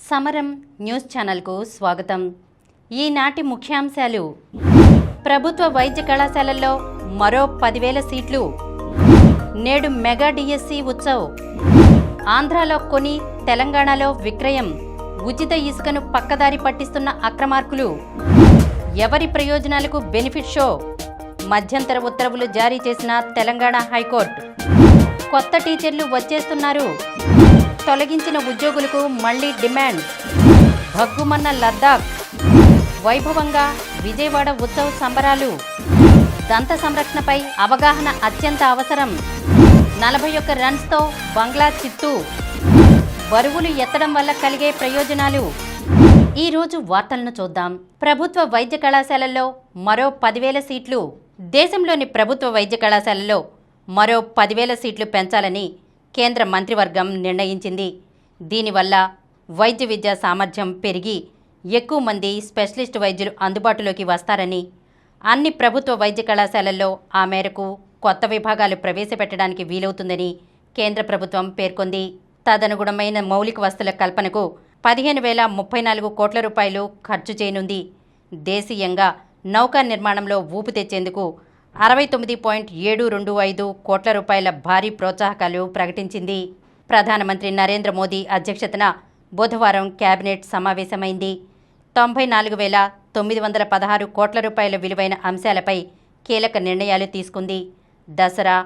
సమరం న్యూస్ ఛానల్కు స్వాగతం. ఈనాటి ముఖ్యాంశాలు: ప్రభుత్వ వైద్య కళాశాలల్లో మరో 10,000 సీట్లు, నేడు మెగా డిఎస్సి ఉత్సవ్, ఆంధ్రాలో కొని తెలంగాణలో విక్రయం, ఉచిత ఇసుకను పక్కదారి పట్టిస్తున్న అక్రమార్కులు, ఎవరి ప్రయోజనాలకు బెనిఫిట్ షో, మధ్యంతర ఉత్తర్వులు జారీ చేసిన తెలంగాణ హైకోర్టు, కొత్త టీచర్లు వచ్చేస్తున్నారు, తొలగించిన ఉద్యోగులకు మళ్లీ డిమాండ్, భగ్గుమన్న లద్దాఖ్, వైభవంగా విజయవాడ ఉత్సవ సంబరాలు, దంత సంరక్షణపై అవగాహన అత్యంత అవసరం, 41 రన్స్తో బంగ్లా చిత్తు, బరువులు ఎత్తడం వల్ల కలిగే ప్రయోజనాలు. ఈరోజు వార్తలను చూద్దాం. ప్రభుత్వ వైద్య కళాశాలల్లో మరో 10,000 సీట్లు. దేశంలోని ప్రభుత్వ వైద్య కళాశాలల్లో మరో 10,000 సీట్లు పెంచాలని కేంద్ర మంత్రివర్గం నిర్ణయించింది. దీనివల్ల వైద్య విద్యా సామర్థ్యం పెరిగి ఎక్కువ మంది స్పెషలిస్ట్ వైద్యులు అందుబాటులోకి వస్తారని, అన్ని ప్రభుత్వ వైద్య కళాశాలల్లో ఆ మేరకు కొత్త విభాగాలు ప్రవేశపెట్టడానికి వీలవుతుందని కేంద్ర ప్రభుత్వం పేర్కొంది. తదనుగుణమైన మౌలిక వసతుల కల్పనకు 15,034 కోట్ల రూపాయలు ఖర్చు చేయనుంది. దేశీయంగా నౌకా నిర్మాణంలో ఊపు తెచ్చేందుకు 69.725 కోట్ల రూపాయల భారీ ప్రోత్సాహకాలు ప్రకటించింది. ప్రధానమంత్రి నరేంద్ర మోదీ అధ్యక్షతన బుధవారం కేబినెట్ సమావేశమైంది. 94,916 కోట్ల రూపాయల విలువైన అంశాలపై కీలక నిర్ణయాలు తీసుకుంది. దసరా,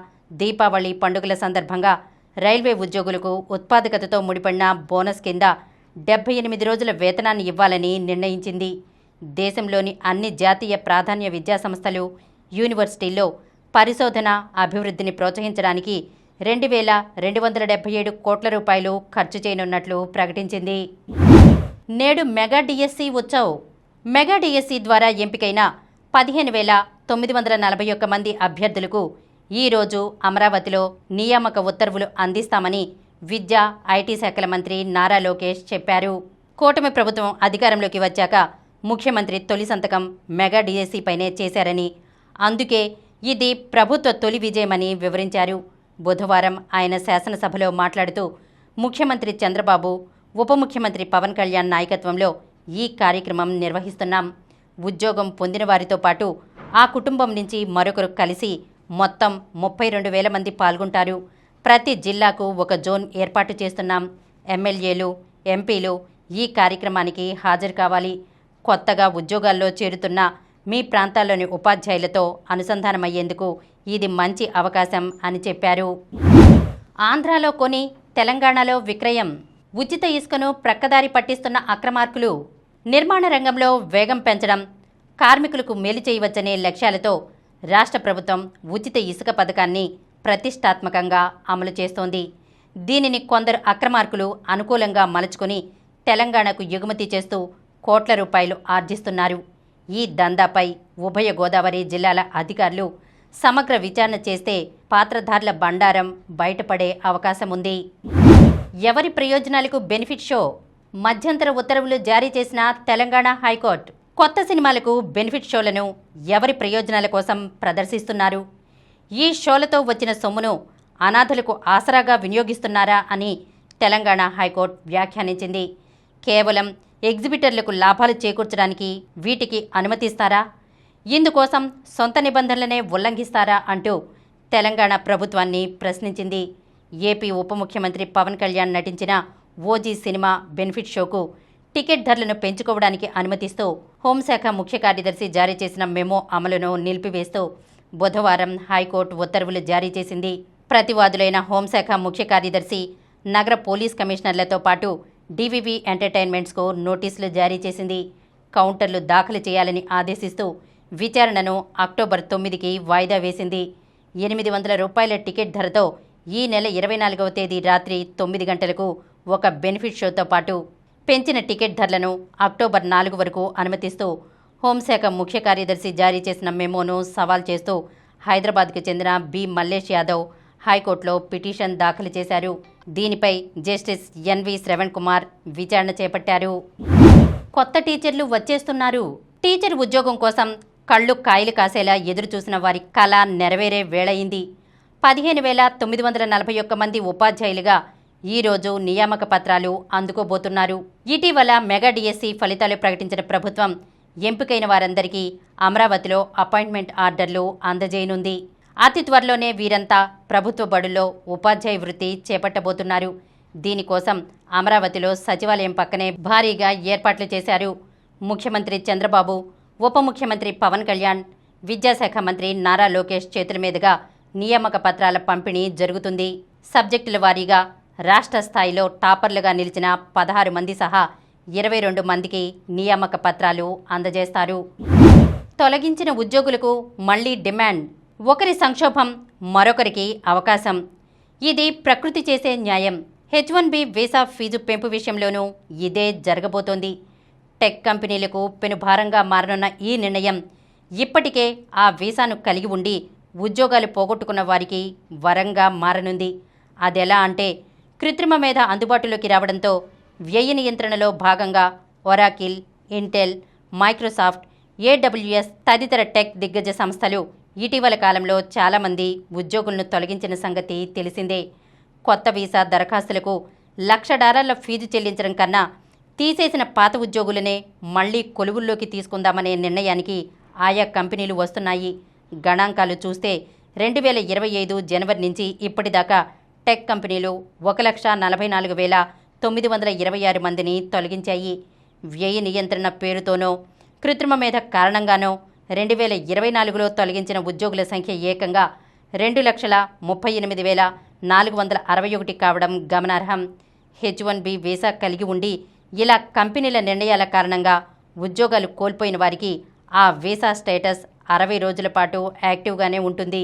దీపావళి పండుగల సందర్భంగా రైల్వే ఉద్యోగులకు ఉత్పాదకతతో ముడిపడిన బోనస్ కింద 78 రోజుల వేతనాన్ని ఇవ్వాలని నిర్ణయించింది. దేశంలోని అన్ని జాతీయ ప్రాధాన్య విద్యాసంస్థలు, యూనివర్సిటీల్లో పరిశోధన, అభివృద్ధిని ప్రోత్సహించడానికి 2,277 కోట్ల రూపాయలు ఖర్చు చేయనున్నట్లు ప్రకటించింది. నేడు mega DSC Utsav. Mega DSC ద్వారా ఎంపికైన 15,941 మంది అభ్యర్థులకు ఈరోజు అమరావతిలో నియామక ఉత్తర్వులు అందిస్తామని విద్యా, ఐటీ శాఖల మంత్రి నారా లోకేష్ చెప్పారు. కూటమి ప్రభుత్వం అధికారంలోకి వచ్చాక ముఖ్యమంత్రి తొలి సంతకం మెగా డిఎస్సిపైనే చేశారని, అందుకే ఇది ప్రభుత్వ తొలి విజయమని వివరించారు. బుధవారం ఆయన శాసనసభలో మాట్లాడుతూ, ముఖ్యమంత్రి చంద్రబాబు, ఉప ముఖ్యమంత్రి పవన్ కళ్యాణ్ నాయకత్వంలో ఈ కార్యక్రమం నిర్వహిస్తున్నాం. ఉద్యోగం పొందిన వారితో పాటు ఆ కుటుంబం నుంచి మరొకరు కలిసి మొత్తం 32,000 మంది పాల్గొంటారు. ప్రతి జిల్లాకు ఒక జోన్ ఏర్పాటు చేస్తున్నాం. ఎమ్మెల్యేలు, ఎంపీలు ఈ కార్యక్రమానికి హాజరు కావాలి. కొత్తగా ఉద్యోగాల్లో చేరుతున్న మీ ప్రాంతాల్లోని ఉపాధ్యాయులతో అనుసంధానమయ్యేందుకు ఇది మంచి అవకాశం అని చెప్పారు. ఆంధ్రాలో కొని తెలంగాణలో విక్రయం, ఉచిత ఇసుకను ప్రక్కదారి పట్టిస్తున్న అక్రమార్కులు, నిర్మాణ రంగంలో వేగం పెంచడం, కార్మికులకు మేలు చేయవచ్చనే లక్ష్యాలతో రాష్ట్ర ప్రభుత్వం ఉచిత ఇసుక పథకాన్ని ప్రతిష్టాత్మకంగా అమలు చేస్తోంది. దీనిని కొందరు అక్రమార్కులు అనుకూలంగా మలుచుకుని తెలంగాణకు ఎగుమతి చేస్తూ కోట్ల రూపాయలు ఆర్జిస్తున్నారు. ఈ దందాపై ఉభయ గోదావరి జిల్లాల అధికారులు సమగ్ర విచారణ చేస్తే పాత్రధారుల బండారం బయటపడే అవకాశం ఉంది. ఎవరి ప్రయోజనాలకు బెనిఫిట్ షో, మధ్యంతర ఉత్తర్వులు జారీ చేసిన తెలంగాణ హైకోర్టు. కొత్త సినిమాలకు బెనిఫిట్ షోలను ఎవరి ప్రయోజనాల కోసం ప్రదర్శిస్తున్నారు? ఈ షోలతో వచ్చిన సొమ్మును అనాథలకు ఆసరాగా వినియోగిస్తున్నారా అని తెలంగాణ హైకోర్టు వ్యాఖ్యానించింది. కేవలం ఎగ్జిబిటర్లకు లాభాలు చేకూర్చడానికి వీటికి అనుమతిస్తారా? ఇందుకోసం సొంత నిబంధనలనే ఉల్లంఘిస్తారా అంటూ తెలంగాణ ప్రభుత్వాన్ని ప్రశ్నించింది. ఏపీ ఉప ముఖ్యమంత్రి పవన్ కళ్యాణ్ నటించిన ఓజీ సినిమా బెనిఫిట్ షోకు టికెట్ ధరలను పెంచుకోవడానికి అనుమతిస్తూ హోంశాఖ ముఖ్య కార్యదర్శి జారీ చేసిన మెమో అమలును నిలిపివేస్తూ బుధవారం హైకోర్టు ఉత్తర్వులు జారీ చేసింది. ప్రతివాదులైన హోంశాఖ ముఖ్య కార్యదర్శి, నగర పోలీస్ కమిషనర్లతో పాటు డివివి ఎంటర్టైన్మెంట్స్కు నోటీసులు జారీ చేసింది. కౌంటర్లు దాఖలు చేయాలని ఆదేశిస్తూ విచారణను అక్టోబర్ 9కి వాయిదా వేసింది. 800 రూపాయల టికెట్ ధరతో ఈ నెల 24వ తేదీ రాత్రి 9 గంటలకు ఒక బెనిఫిట్ షోతో పాటు పెంచిన టికెట్ ధరలను అక్టోబర్ 4 వరకు అనుమతిస్తూ హోంశాఖ ముఖ్య కార్యదర్శి జారీ చేసిన మెమోను సవాల్ చేస్తూ హైదరాబాద్కు చెందిన బి మల్లేష్ యాదవ్ హైకోర్టులో పిటిషన్ దాఖలు చేశారు. దీనిపై జస్టిస్ ఎన్వి శ్రవణ్ కుమార్ విచారణ చేపట్టారు. కొత్త టీచర్లు వచ్చేస్తున్నారు. టీచర్ ఉద్యోగం కోసం కళ్ళు కాయలు కాసేలా ఎదురుచూసిన వారి కళ నెరవేరే వేళయింది. 15,941 మంది ఉపాధ్యాయులుగా ఈరోజు నియామక పత్రాలు అందుకోబోతున్నారు. ఇటీవల మెగా డిఎస్సి ఫలితాలు ప్రకటించిన ప్రభుత్వం ఎంపికైన వారందరికీ అమరావతిలో అపాయింట్మెంట్ ఆర్డర్లు అందజేయనుంది. అతి త్వరలోనే వీరంతా ప్రభుత్వ బడుల్లో ఉపాధ్యాయ వృత్తి చేపట్టబోతున్నారు. దీనికోసం అమరావతిలో సచివాలయం పక్కనే భారీగా ఏర్పాట్లు చేశారు. ముఖ్యమంత్రి చంద్రబాబు, ఉప ముఖ్యమంత్రి పవన్ కళ్యాణ్, విద్యాశాఖ మంత్రి నారా లోకేష్ చేతుల మీదుగా నియామక పత్రాల పంపిణీ జరుగుతుంది. సబ్జెక్టుల వారీగా రాష్ట్ర స్థాయిలో టాపర్లుగా నిలిచిన 16 మంది సహా 22 మందికి నియామక పత్రాలు అందజేస్తారు. తొలగించిన ఉద్యోగులకు మళ్లీ డిమాండ్. ఒకరి సంక్షోభం మరొకరికి అవకాశం. ఇది ప్రకృతి చేసే న్యాయం. H1B వీసా ఫీజు పెంపు విషయంలోనూ ఇదే జరగబోతోంది. టెక్ కంపెనీలకు పెనుభారంగా మారనున్న ఈ నిర్ణయం ఇప్పటికే ఆ వీసాను కలిగి ఉండి ఉద్యోగాలు పోగొట్టుకున్న వారికి వరంగా మారనుంది. అదెలా అంటే, కృత్రిమ మేధ అందుబాటులోకి రావడంతో వ్యయ నియంత్రణలో భాగంగా ఒరాకిల్, ఇంటెల్, మైక్రోసాఫ్ట్, AWS తదితర టెక్ దిగ్గజ సంస్థలు ఇటీవల కాలంలో చాలామంది ఉద్యోగులను తొలగించిన సంగతి తెలిసిందే. కొత్త వీసా దరఖాస్తులకు $1,00,000 ఫీజు చెల్లించడం కన్నా తీసేసిన పాత ఉద్యోగులనే మళ్లీ కొలువుల్లోకి తీసుకుందామనే నిర్ణయానికి ఆయా కంపెనీలు వస్తున్నాయి. గణాంకాలు చూస్తే 2025 జనవరి నుంచి ఇప్పటిదాకా టెక్ కంపెనీలు 1,44,926 మందిని తొలగించాయి. వ్యయ నియంత్రణ పేరుతోనో కృత్రిమ మేధ కారణంగానో 2024లో తొలగించిన ఉద్యోగుల సంఖ్య ఏకంగా 2,38,461 కావడం గమనార్హం. H1B వీసా కలిగి ఉండి ఇలా కంపెనీల నిర్ణయాల కారణంగా ఉద్యోగాలు కోల్పోయిన వారికి ఆ వీసా స్టేటస్ 60 రోజుల పాటు యాక్టివ్గానే ఉంటుంది.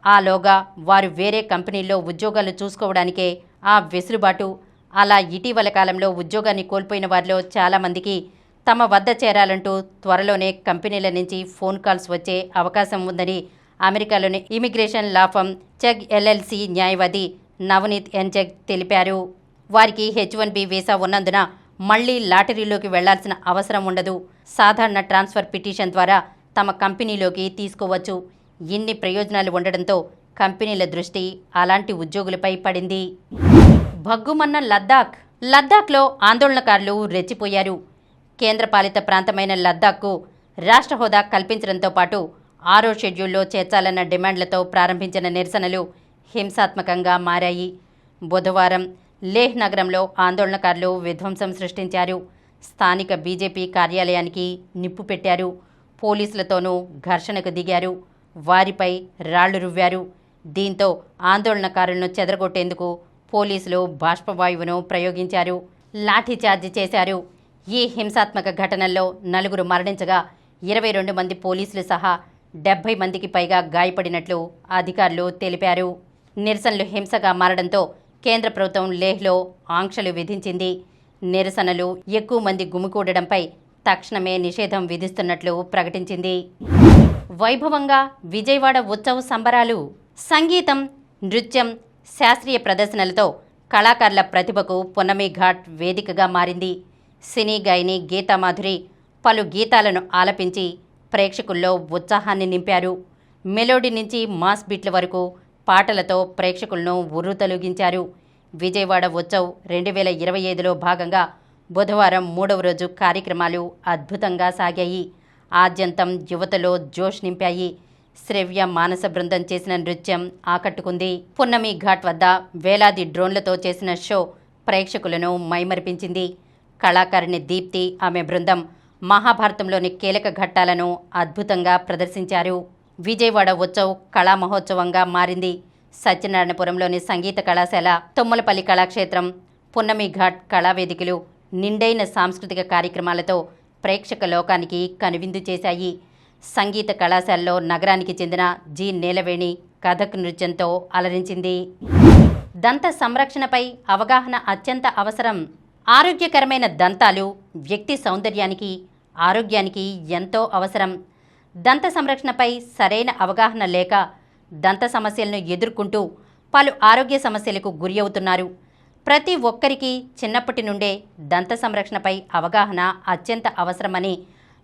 ఆలోగా వారు వేరే కంపెనీల్లో ఉద్యోగాలు చూసుకోవడానికే ఆ వెసులుబాటు. అలా ఇటీవల కాలంలో ఉద్యోగాన్ని కోల్పోయిన వారిలో చాలామందికి తమ వద్ద చేరాలంటూ త్వరలోనే కంపెనీల నుంచి ఫోన్ కాల్స్ వచ్చే అవకాశం ఉందని అమెరికాలోని immigration law firm Chugh LLC న్యాయవాది నవనీత్ ఎన్చెగ్ తెలిపారు. వారికి H1B వీసా ఉన్నందున మళ్లీ లాటరీలోకి వెళ్లాల్సిన అవసరం ఉండదు. సాధారణ ట్రాన్స్ఫర్ పిటిషన్ ద్వారా తమ కంపెనీలోకి తీసుకోవచ్చు. ఇన్ని ప్రయోజనాలు ఉండడంతో కంపెనీల దృష్టి అలాంటి ఉద్యోగులపై పడింది. భగ్గుమన్న లద్దాఖ్లో ఆందోళనకారులు రెచ్చిపోయారు. కేంద్రపాలిత ప్రాంతమైన లద్దాఖ్కు రాష్ట్ర హోదా కల్పించడంతో పాటు 6వ షెడ్యూల్లో చేర్చాలన్న డిమాండ్లతో ప్రారంభించిన నిరసనలు హింసాత్మకంగా మారాయి. బుధవారం లేహ్ నగరంలో ఆందోళనకారులు విధ్వంసం సృష్టించారు. స్థానిక బీజేపీ కార్యాలయానికి నిప్పు పెట్టారు. పోలీసులతోనూ ఘర్షణకు దిగారు. వారిపై రాళ్లు రువ్వారు. దీంతో ఆందోళనకారులను చెదరగొట్టేందుకు పోలీసులు బాష్పవాయువును ప్రయోగించారు. లాఠీచార్జి చేశారు. ఈ హింసాత్మక ఘటనల్లో 4 మరణించగా 22 మంది పోలీసులు సహా 70 మందికి పైగా గాయపడినట్లు అధికారులు తెలిపారు. నిరసనలు హింసగా మారడంతో కేంద్ర ప్రభుత్వం లేహ్లో ఆంక్షలు విధించింది. నిరసనలు ఎక్కువ మంది గుమికూడడంపై తక్షణమే నిషేధం విధిస్తున్నట్లు ప్రకటించింది. వైభవంగా విజయవాడ ఉత్సవ సంబరాలు. సంగీతం, నృత్యం, శాస్త్రీయ ప్రదర్శనలతో కళాకారుల ప్రతిభకు పున్నమి ఘాట్ వేదికగా మారింది. సినీ గాయని గీతామాధురి పలు గీతాలను ఆలపించి ప్రేక్షకుల్లో ఉత్సాహాన్ని నింపారు. మెలోడీ నుంచి మాస్ బీట్ల వరకు పాటలతో ప్రేక్షకులను ఉర్రూతలూగించారు. విజయవాడ ఉత్సవ్ 2025లో భాగంగా బుధవారం 3వ రోజు కార్యక్రమాలు అద్భుతంగా సాగాయి. ఆద్యంతం యువతలో జోష్ నింపాయి. శ్రవ్య మానస బృందం చేసిన నృత్యం ఆకట్టుకుంది. పున్నమి ఘాట్ వద్ద వేలాది డ్రోన్లతో చేసిన షో ప్రేక్షకులను మైమరిపించింది. కళాకారిణి దీప్తి, ఆమె బృందం మహాభారతంలోని కీలక ఘట్టాలను అద్భుతంగా ప్రదర్శించారు. విజయవాడ ఉత్సవ్ కళా మహోత్సవంగా మారింది. సత్యనారాయణపురంలోని సంగీత కళాశాల, తుమ్మలపల్లి కళాక్షేత్రం, పున్నమి ఘాట్ కళావేదికలు నిండైన సాంస్కృతిక కార్యక్రమాలతో ప్రేక్షక లోకానికి కనువిందు చేశాయి. సంగీత కళాశాలలో నగరానికి చెందిన జి నీలవేణి కథక్ నృత్యంతో అలరించింది. దంత సంరక్షణపై అవగాహన అత్యంత అవసరం. ఆరోగ్యకరమైన దంతాలు వ్యక్తి సౌందర్యానికి, ఆరోగ్యానికి ఎంతో అవసరం. దంత సంరక్షణపై సరైన అవగాహన లేక దంత సమస్యలను ఎదుర్కొంటూ పలు ఆరోగ్య సమస్యలకు గురి అవుతున్నారు. ప్రతి ఒక్కరికి చిన్నప్పటి నుండే దంత సంరక్షణపై అవగాహన అత్యంత అవసరమని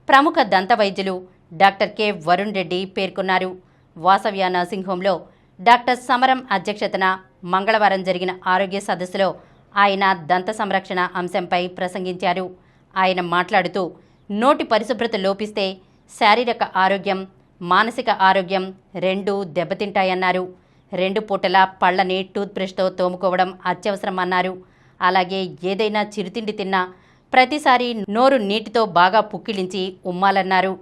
ప్రముఖ దంత వైద్యులు డాక్టర్ కె వరుణ్ రెడ్డి పేర్కొన్నారు. వాసవ్య నర్సింగ్ హోంలో డాక్టర్ సమరం అధ్యక్షతన మంగళవారం జరిగిన ఆరోగ్య సదస్సులో ఆయన దంత సంరక్షణ అంశంపై ప్రసంగించారు. ఆయన మాట్లాడుతూ నోటి పరిశుభ్రత లోపిస్తే శారీరక ఆరోగ్యం, మానసిక ఆరోగ్యం రెండూ దెబ్బతింటాయన్నారు. 2 పూటల పళ్ళని టూత్బ్రష్తో తోముకోవడం అత్యవసరం అన్నారు. అలాగే ఏదైనా చిరుతిండి తిన్నా ప్రతిసారి నోరు నీటితో బాగా పుక్కిలించి ఉమ్మాలన్నారు.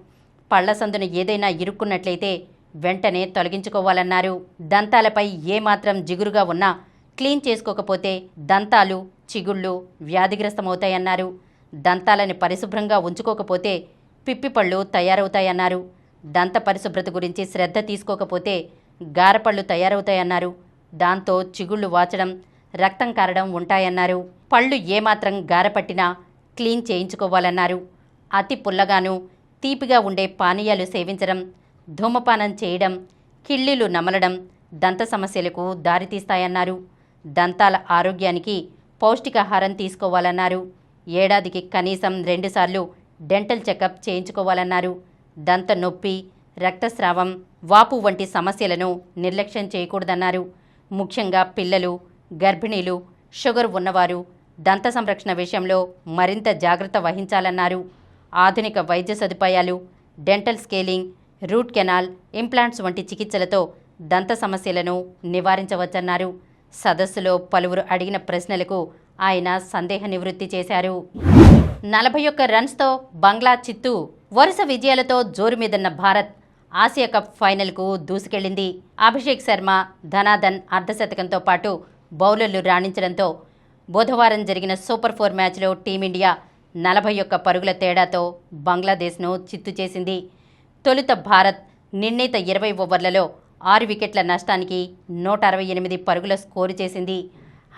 పళ్ల సందున ఏదైనా ఇరుక్కున్నట్లయితే వెంటనే తొలగించుకోవాలన్నారు. దంతాలపై ఏమాత్రం జిగురుగా ఉన్నా క్లీన్ చేసుకోకపోతే దంతాలు, చిగుళ్ళు వ్యాధిగ్రస్తమవుతాయన్నారు. దంతాలని పరిశుభ్రంగా ఉంచుకోకపోతే పిప్పిపళ్ళు తయారవుతాయన్నారు. దంత పరిశుభ్రత గురించి శ్రద్ధ తీసుకోకపోతే గారపళ్ళు తయారవుతాయన్నారు. దాంతో చిగుళ్ళు వాచడం, రక్తం కారడం ఉంటాయన్నారు. పళ్ళు ఏమాత్రం గారపట్టినా క్లీన్ చేయించుకోవాలన్నారు. అతి పుల్లగాను, తీపిగా ఉండే పానీయాలు సేవించడం, ధూమపానం చేయడం, కిళ్ళీలు నమలడం దంత సమస్యలకు దారితీస్తాయన్నారు. దంతాల ఆరోగ్యానికి పౌష్టికాహారం తీసుకోవాలన్నారు. ఏడాదికి కనీసం 2 సార్లు డెంటల్ చెకప్ చేయించుకోవాలన్నారు. దంత నొప్పి, రక్తస్రావం, వాపు వంటి సమస్యలను నిర్లక్ష్యం చేయకూడదన్నారు. ముఖ్యంగా పిల్లలు, గర్భిణీలు, షుగర్ ఉన్నవారు దంత సంరక్షణ విషయంలో మరింత జాగ్రత్త వహించాలన్నారు. ఆధునిక వైద్య సదుపాయాలు, dental scaling, root canal, implants వంటి చికిత్సలతో దంత సమస్యలను నివారించవచ్చన్నారు. సదస్సులో పలువురు అడిగిన ప్రశ్నలకు ఆయన సందేహ నివృత్తి చేశారు. 41 రన్స్తో బంగ్లా చిత్తు. వరుస విజయాలతో జోరు మీదన్న భారత్ ఆసియా కప్ ఫైనల్కు దూసుకెళ్లింది. అభిషేక్ శర్మ, ధనాధన్ అర్ధశతకంతో పాటు బౌలర్లు రాణించడంతో బుధవారం జరిగిన సూపర్ 4 మ్యాచ్లో టీమిండియా 41 పరుగుల తేడాతో బంగ్లాదేశ్ను చిత్తు చేసింది. తొలుత భారత్ నిర్ణీత 20 ఓవర్లలో 6 వికెట్ల నష్టానికి 168 పరుగుల స్కోరు చేసింది.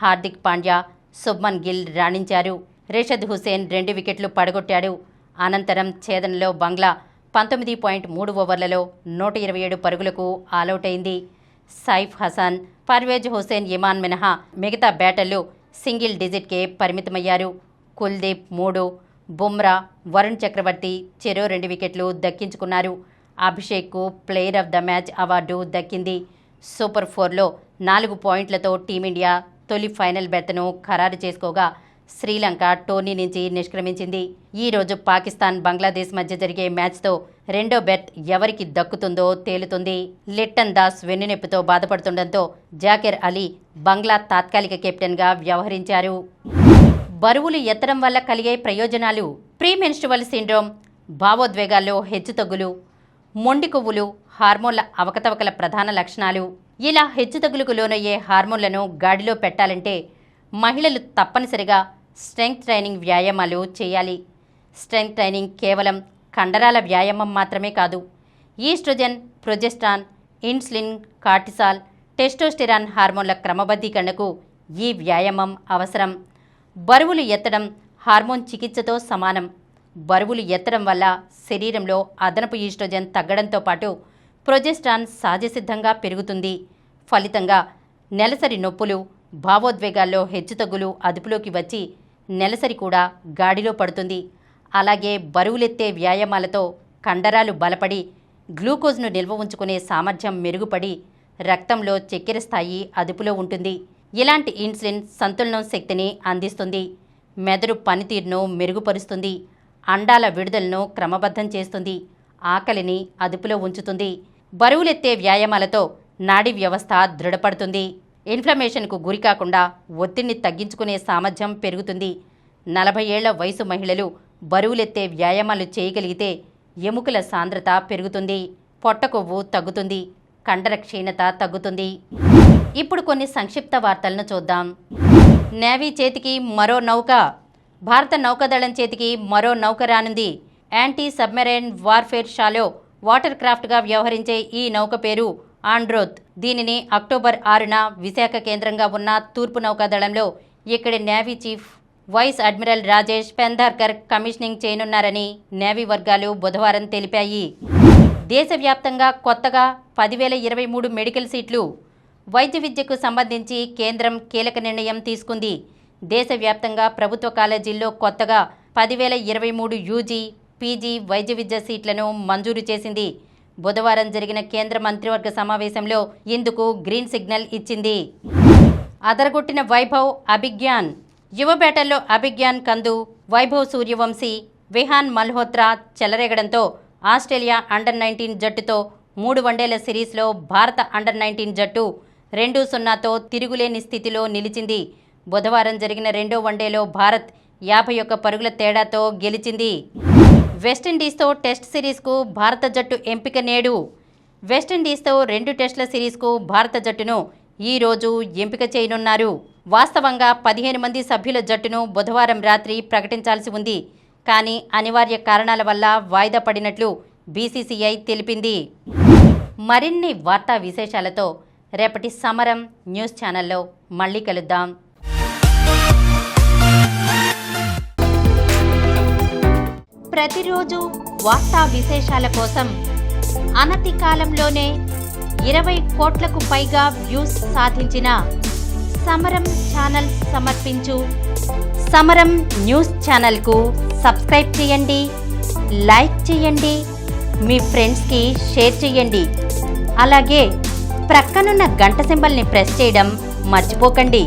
హార్దిక్ పాండ్యా, శుభ్మన్ గిల్ రాణించారు. రిషద్ హుసేన్ 2 వికెట్లు పడగొట్టాడు. అనంతరం ఛేదనలో బంగ్లా 19.3 ఓవర్లలో 127 పరుగులకు ఆలౌట్ అయింది. సైఫ్ హసన్, పర్వేజ్ హుసేన్ ఇమాన్ మినహా మిగతా బ్యాటర్లు సింగిల్ డిజిట్కే పరిమితమయ్యారు. కుల్దీప్ 3, బుమ్రా, వరుణ్ చక్రవర్తి చెరో 2 వికెట్లు దక్కించుకున్నారు. అభిషేక్కు player of the match award దక్కింది. సూపర్ 4లో 4 పాయింట్లతో టీమిండియా తొలి ఫైనల్ బెర్త్ను ఖరారు చేసుకోగా శ్రీలంక టోర్నీ నుంచి నిష్క్రమించింది. ఈరోజు పాకిస్తాన్, బంగ్లాదేశ్ మధ్య జరిగే మ్యాచ్తో రెండో బెర్త్ ఎవరికి దక్కుతుందో తేలుతుంది. లిట్టన్ దాస్ వెన్నునొప్పితో బాధపడుతుండటంతో జాకిర్ అలీ బంగ్లా తాత్కాలిక కెప్టెన్గా వ్యవహరించారు. బరువులు ఎత్తడం వల్ల కలిగే ప్రయోజనాలు. ప్రీమెన్స్ట్రువల్ సిండ్రోమ్, భావోద్వేగాల్లో హెచ్చుతగ్గులు, మొండి కొవ్వులు హార్మోన్ల అవకతవకల ప్రధాన లక్షణాలు. ఇలా హెచ్చుతగ్గులకు లోనయ్యే హార్మోన్లను గాడిలో పెట్టాలంటే మహిళలు తప్పనిసరిగా స్ట్రెంగ్త్ ట్రైనింగ్ వ్యాయామాలు చేయాలి. స్ట్రెంగ్త్ ట్రైనింగ్ కేవలం కండరాల వ్యాయామం మాత్రమే కాదు. Oestrogen, progesterone, insulin, cortisol, testosterone హార్మోన్ల క్రమబద్ధీకరణకు ఈ వ్యాయామం అవసరం. బరువులు ఎత్తడం హార్మోన్ చికిత్సతో సమానం. బరువులు ఎత్తడం వల్ల శరీరంలో అదనపు ఈస్ట్రోజన్ తగ్గడంతో పాటు ప్రొజెస్ట్రాన్ సహజసిద్ధంగా పెరుగుతుంది. ఫలితంగా నెలసరి నొప్పులు, భావోద్వేగాల్లో హెచ్చుతగ్గులు అదుపులోకి వచ్చి నెలసరి కూడా గాడిలో పడుతుంది. అలాగే బరువులెత్తే వ్యాయామాలతో కండరాలు బలపడి గ్లూకోజ్ను నిల్వ ఉంచుకునే సామర్థ్యం మెరుగుపడి రక్తంలో చక్కెర స్థాయి అదుపులో ఉంటుంది. ఇలాంటి ఇన్సులిన్ సంతులనం శక్తిని అందిస్తుంది. మెదడు పనితీరును మెరుగుపరుస్తుంది. అండాల విడుదలను క్రమబద్ధం చేస్తుంది. ఆకలిని అదుపులో ఉంచుతుంది. బరువులెత్తే వ్యాయామాలతో నాడీ వ్యవస్థ దృఢపడుతుంది. ఇన్ఫ్లమేషన్కు గురికాకుండా ఒత్తిడిని తగ్గించుకునే సామర్థ్యం పెరుగుతుంది. 40 ఏళ్ల వయసు మహిళలు బరువులెత్తే వ్యాయామాలు చేయగలిగితే ఎముకల సాంద్రత పెరుగుతుంది. పొట్ట కొవ్వు తగ్గుతుంది. కండర క్షీణత తగ్గుతుంది. ఇప్పుడు కొన్ని సంక్షిప్త వార్తలను చూద్దాం. నేవీ చేతికి మరో నౌక. భారత నౌకాదళం చేతికి మరో నౌక రానుంది. Anti submarine warfare shallow water క్రాఫ్ట్గా వ్యవహరించే ఈ నౌక పేరు ఆండ్రోత్. దీనిని అక్టోబర్ 6న విశాఖ కేంద్రంగా ఉన్న తూర్పు నౌకాదళంలో ఇక్కడి navy chief vice admiral Rajesh Pendharkar commissioning చేయనున్నారని నేవీ వర్గాలు బుధవారం తెలిపాయి. దేశవ్యాప్తంగా కొత్తగా 10,023 మెడికల్ సీట్లు. వైద్య విద్యకు సంబంధించి కేంద్రం కీలక నిర్ణయం తీసుకుంది. దేశవ్యాప్తంగా ప్రభుత్వ కాలేజీల్లో కొత్తగా 10,023 యూజీ, పీజీ వైద్య విద్య సీట్లను మంజూరు చేసింది. బుధవారం జరిగిన కేంద్ర మంత్రివర్గ సమావేశంలో ఇందుకు గ్రీన్ సిగ్నల్ ఇచ్చింది. అదరగొట్టిన వైభవ్ అభిజ్ఞాన్. యువ బ్యాటర్లో అభిజ్ఞాన్ కందు, వైభవ్ సూర్యవంశీ, విహాన్ మల్హోత్రా చెలరేగడంతో ఆస్ట్రేలియా అండర్-19 జట్టుతో 3 వన్డేల సిరీస్లో భారత అండర్-19 జట్టు 2-0తో తిరుగులేని స్థితిలో నిలిచింది. బుధవారం జరిగిన రెండో వన్డేలో భారత్ 51 పరుగుల తేడాతో గెలిచింది. వెస్టిండీస్తో టెస్ట్ సిరీస్కు భారత జట్టు ఎంపిక నేడు. వెస్టిండీస్తో 2 టెస్టుల సిరీస్కు భారత జట్టును ఈ రోజు ఎంపిక చేయనున్నారు. వాస్తవంగా 15 మంది సభ్యుల జట్టును బుధవారం రాత్రి ప్రకటించాల్సి ఉంది. కానీ అనివార్య కారణాల వల్ల వాయిదా పడినట్లు బీసీసీఐ తెలిపింది. మరిన్ని వార్తా విశేషాలతో రేపటి సమరం న్యూస్ ఛానల్లో మళ్ళీ కలుద్దాం. ప్రతిరోజు వార్తా విశేషాల కోసం అనతి కాలంలోనే 20 కోట్లకు పైగా వ్యూస్ సాధించిన సమరం ఛానల్ సమర్పించు సమరం న్యూస్ ఛానల్కు సబ్స్క్రైబ్ చేయండి, లైక్ చేయండి, మీ ఫ్రెండ్స్కి షేర్ చేయండి. అలాగే ప్రక్కనున్న గంట సింబల్ని ప్రెస్ చేయడం మర్చిపోకండి.